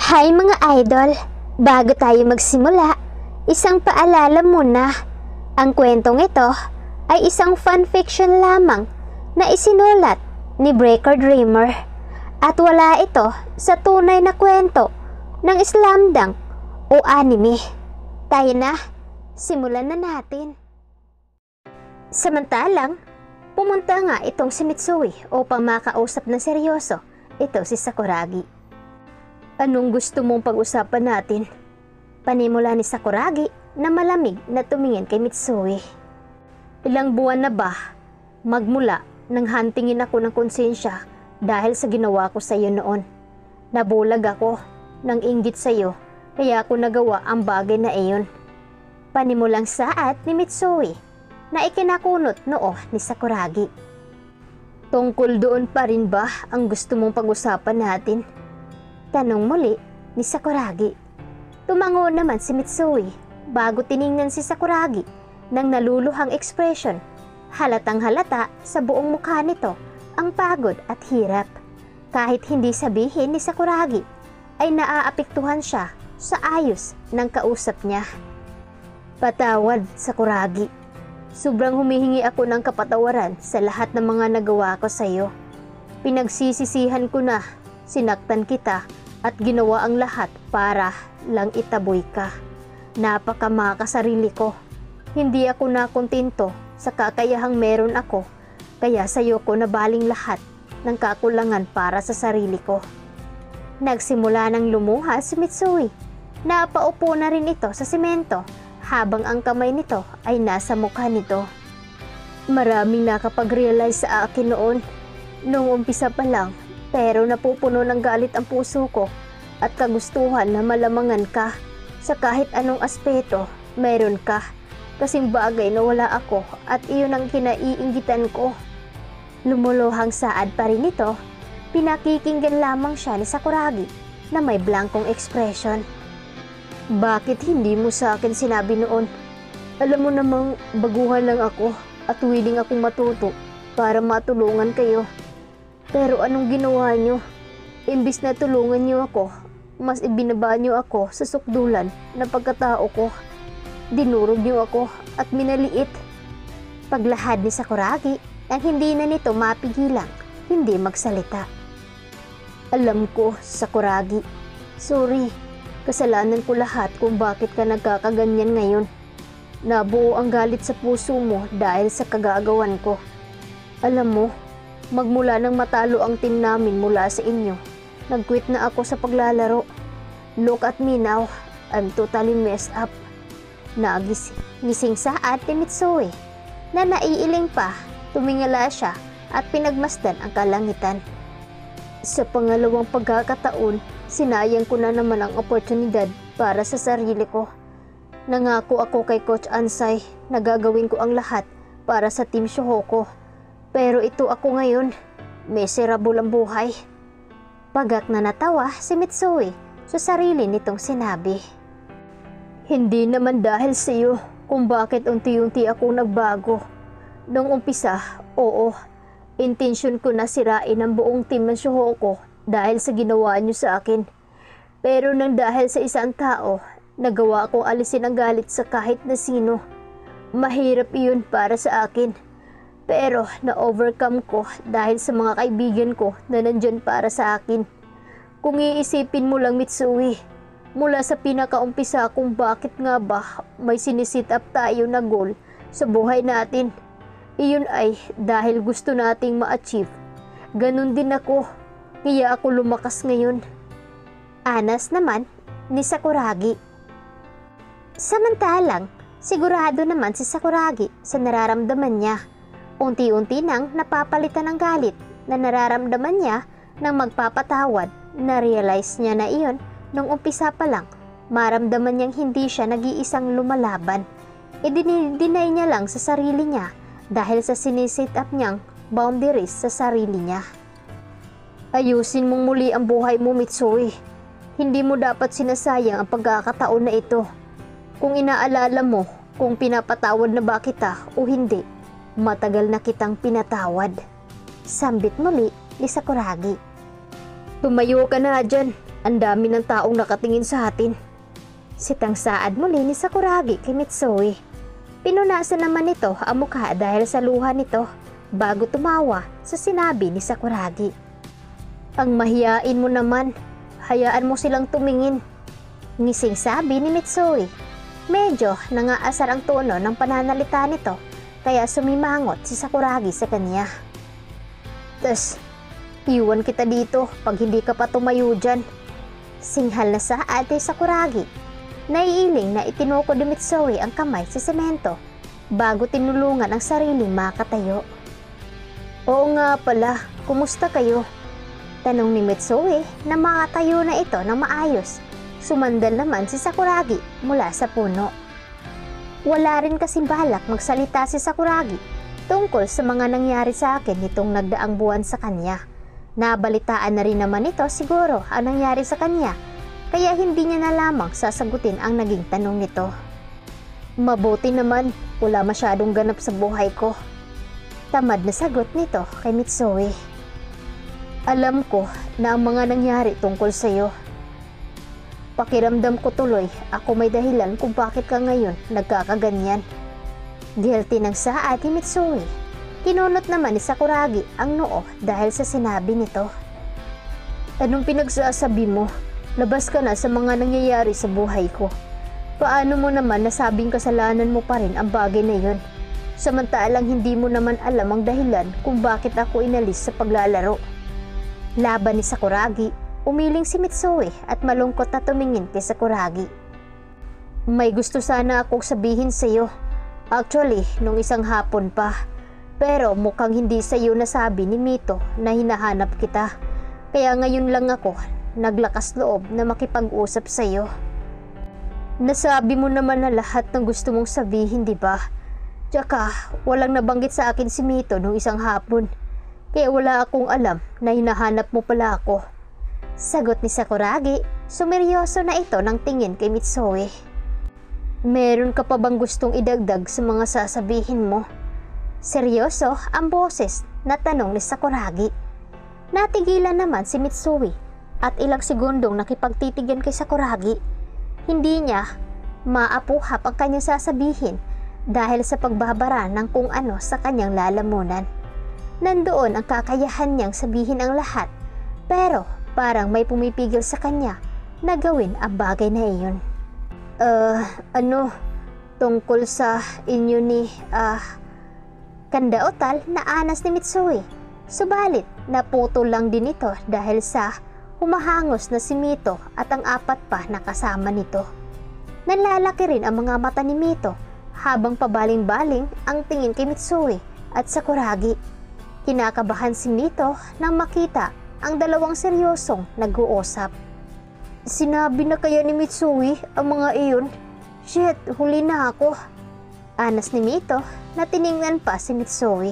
Hi mga idol! Bago tayo magsimula, isang paalala muna. Ang kwentong ito ay isang fanfiction lamang na isinulat ni Breaker Dreamer at wala ito sa tunay na kwento ng slamdunk o anime. Tayo na, simulan na natin. Samantalang, pumunta nga itong si Mitsui upang makausap na seryoso ito si Sakuragi. Anong gusto mong pag-usapan natin? Panimula ni Sakuragi na malamig na tumingin kay Mitsui. Ilang buwan na ba magmula nang hantingin ako ng konsensya dahil sa ginawa ko sa iyo noon? Nabulag ako ng inggit sa iyo kaya ako nagawa ang bagay na iyon. Panimulang saad ni Mitsui na ikinakunot noo ni Sakuragi. Tungkol doon pa rin ba ang gusto mong pag-usapan natin? Tanong muli ni Sakuragi. Tumango naman si Mitsui bago tiningnan si Sakuragi ng naluluhang ekspresyon. Halatang halata sa buong mukha nito ang pagod at hirap. Kahit hindi sabihin ni Sakuragi ay naaapektuhan siya sa ayos ng kausap niya. Patawad, Sakuragi. Sobrang humihingi ako ng kapatawaran sa lahat ng mga nagawa ko sa iyo. Pinagsisisihan ko na sinaktan kita at ginawa ang lahat para lang itaboy ka. Napakamakasarili ko. Hindi ako nakontento sa kakayahang meron ako, kaya sa iyo ko nabaling lahat ng kakulangan para sa sarili ko. Nagsimula ng lumuha si Mitsui. Napaupo na rin ito sa semento habang ang kamay nito ay nasa mukha nito. Maraming nakapag-realize sa akin noon, noong umpisa pa lang. Pero napupuno ng galit ang puso ko at kagustuhan na malamangan ka sa kahit anong aspeto meron ka. Kasing bagay na wala ako at iyon ang kinaiinggitan ko. Lumuluhang saad pa rin ito, pinakikinggan lamang siya ni Sakuragi na may blankong ekspresyon. Bakit hindi mo sa akin sinabi noon? Alam mo namang baguhan lang ako at willing akong matuto para matulungan kayo. Pero anong ginawa nyo? Imbis na tulungan nyo ako, mas ibinaba nyo ako sa sukdulan na pagkatao ko. Dinurog nyo ako at minaliit. Paglahad ni Sakuragi ang hindi na nito mapigilang hindi magsalita. Alam ko, Sakuragi. Sorry, kasalanan ko lahat kung bakit ka nagkakaganyan ngayon. Nabuo ang galit sa puso mo dahil sa kagagawan ko. Alam mo, magmula nang matalo ang team namin mula sa inyo, nag-quit na ako sa paglalaro. Look at me now, I'm totally messed up. Nagising saad ni Mitsui na naiiling pa, tumingala siya at pinagmasdan ang kalangitan. Sa pangalawang pagkakataon, sinayang ko na naman ang oportunidad para sa sarili ko. Nangako ako kay Coach Ansay na gagawin ko ang lahat para sa Team Shohoku. Pero ito ako ngayon, miserable ang buhay. Pagak na natawa si Mitsui sa sarili nitong sinabi. Hindi naman dahil sa iyo kung bakit unti-unti akong nagbago. Noong umpisa, oo, intensyon ko na sirain ang buong team ng Shohoku dahil sa ginawa niyo sa akin. Pero nang dahil sa isang tao, nagawa kong alisin ang galit sa kahit na sino. Mahirap iyon para sa akin. Pero na-overcome ko dahil sa mga kaibigan ko na nandyan para sa akin. Kung iisipin mo lang, Mitsui, mula sa pinakaumpisa kung bakit nga ba may sinisit up tayo na goal sa buhay natin, iyon ay dahil gusto nating ma-achieve. Ganun din ako, kaya ako lumakas ngayon. Anas naman ni Sakuragi. Samantalang, sigurado naman si Sakuragi sa nararamdaman niya. Unti-unti nang napapalitan ng galit na nararamdaman niya nang magpapatawad. Na-realize niya na iyon nung umpisa pa lang. Maramdaman niyang hindi siya nag-iisang lumalaban. Idinay niya lang sa sarili niya dahil sa sinisit up niyang boundaries sa sarili niya. Ayusin mong muli ang buhay mo, Mitsui. Hindi mo dapat sinasayang ang pagkakataon na ito. Kung inaalala mo kung pinapatawad na ba kita o hindi, matagal na kitang pinatawad. Sambit muli ni Sakuragi. Tumayo ka na dyan Ang dami ng taong nakatingin sa atin. Sitang saad muli ni Sakuragi kay Mitsui. Pinunasan naman nito ang mukha dahil sa luha nito bago tumawa sa sinabi ni Sakuragi. Ang mahiyain mo naman, hayaan mo silang tumingin. Ngising sabi ni Mitsui. Medyo nangaasar ang tono ng pananalita nito kaya sumimangot si Sakuragi sa kanya. Tas, iwan kita dito pag hindi ka pa tumayo dyan. Singhal na sa ate Sakuragi. Naiiling na itinukod ni Mitsui ang kamay sa semento bago tinulungan ang sariling makatayo. Oo nga pala, kumusta kayo? Tanong ni Mitsui na makatayo na ito ng maayos. Sumandal naman si Sakuragi mula sa puno. Wala rin kasing balak magsalita si Sakuragi tungkol sa mga nangyari sa akin nitong nagdaang buwan sa kanya. Nabalitaan na rin naman ito siguro ang nangyari sa kanya. Kaya hindi niya na lamang sasagutin ang naging tanong nito. Mabuti naman, wala masyadong ganap sa buhay ko. Tamad na sagot nito kay Mitsui. Alam ko na ang mga nangyari tungkol sa iyo. Pakiramdam ko tuloy ako may dahilan kung bakit ka ngayon nagkakaganyan. Guilty ng saad ni Mitsui. Kinunot naman ni Sakuragi ang noo dahil sa sinabi nito. Anong pinagsasabi mo? Labas ka na sa mga nangyayari sa buhay ko. Paano mo naman nasabing kasalanan mo pa rin ang bagay na yun? Samantalang hindi mo naman alam ang dahilan kung bakit ako inalis sa paglalaro. Laban ni Sakuragi, umiling si Mitsui at malungkot na tumingin kay Sakuragi. May gusto sana akong sabihin sa iyo. Actually, nung isang hapon pa. Pero mukhang hindi sa iyo nasabi ni Mito na hinahanap kita. Kaya ngayon lang ako naglakas loob na makipag-usap sa iyo. Nasabi mo naman na lahat ng gusto mong sabihin, di ba? Tsaka, walang nabanggit sa akin si Mito nung isang hapon. Kaya wala akong alam na hinahanap mo pala ako. Sagot ni Sakuragi, sumeryoso na ito ng tingin kay Mitsui. Meron ka pa bang gustong idagdag sa mga sasabihin mo? Seryoso ang boses na tanong ni Sakuragi. Natigilan naman si Mitsui at ilang segundong nakipagtitigan kay Sakuragi. Hindi niya maapuhap ang kanyang sasabihin dahil sa pagbabara ng kung ano sa kanyang lalamunan. Nandoon ang kakayahan niyang sabihin ang lahat pero parang may pumipigil sa kanya na gawin ang bagay na iyon. Tungkol sa inyo ni Kandaotal na anas ni Mitsui. Subalit naputol lang din ito dahil sa humahangos na si Mito at ang apat pa na kasama nito. Nalalaki rin ang mga mata ni Mito habang pabaling-baling ang tingin kay Mitsui at Sakuragi. Kinakabahan si Mito nang makita ang dalawang seryosong nag-uusap. Sinabi na kaya ni Mitsui ang mga iyon? Shit, huli na ako. Anas ni Mito na tiningnan pa si Mitsui.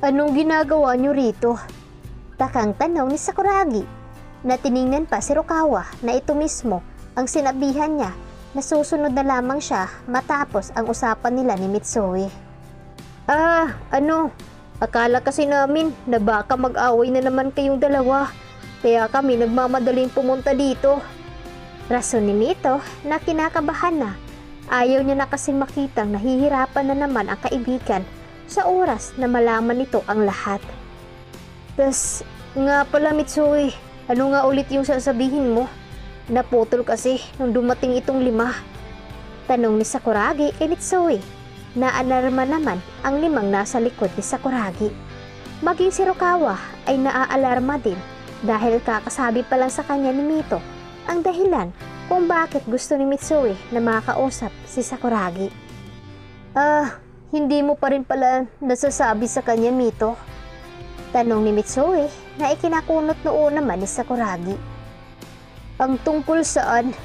Anong ginagawa niyo rito? Takang tanong ni Sakuragi na tiningnan pa si Rukawa na ito mismo ang sinabihan niya na susunod na lamang siya matapos ang usapan nila ni Mitsui. Akala kasi namin na baka mag-away na naman kayong dalawa kaya kami nagmamadaling pumunta dito. Rason ni Mito na kinakabahan na. Ayaw niya na kasing makitang nahihirapan na naman ang kaibigan sa oras na malaman nito ang lahat. Tas nga pala Mitsui, ano nga ulit yung sasabihin mo? Naputol kasi nung dumating itong 5. Tanong ni Sakuragi kay Mitsui. Naalarma naman ang 5 nasa likod ni Sakuragi. Maging si Rukawa ay naaalarma din dahil kakasabi pa lang sa kanya ni Mito ang dahilan kung bakit gusto ni Mitsui na makausap si Sakuragi. Hindi mo pa rin pala nasasabi sa kanya, Mito? Tanong ni Mitsui na ikinakunot noon naman ni Sakuragi. Ang tungkol saan?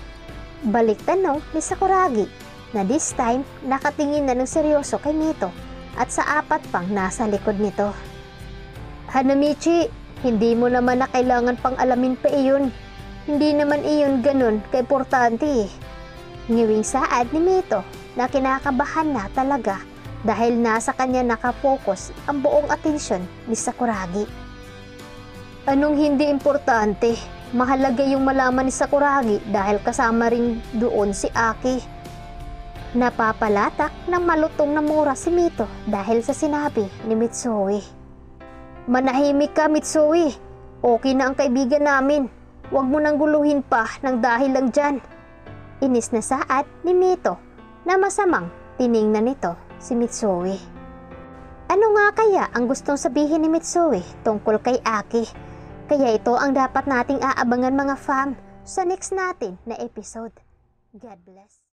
Balik tanong ni Sakuragi na this time nakatingin na ng seryoso kay Mito at sa 4 pang nasa likod nito. Hanamichi, hindi mo naman na kailangan pang alamin pa iyon. Hindi naman iyon ganun kaimportante eh. Ngiwing saad ni Mito na kinakabahan na talaga dahil nasa kanya nakapokus ang buong atensyon ni Sakuragi. Anong hindi importante? Mahalaga yung malaman ni Sakuragi dahil kasama rin doon si Aki. Napapalatak ng malutong na mura si Mito dahil sa sinabi ni Mitsui. Manahimik ka, Mitsui. Okay na ang kaibigan namin. Huwag mo nang guluhin pa ng dahil lang dyan. Inis na saad ni Mito na masamang tiningnan nito si Mitsui. Ano nga kaya ang gustong sabihin ni Mitsui tungkol kay Aki? Kaya ito ang dapat nating aabangan mga fam sa next natin na episode. God bless.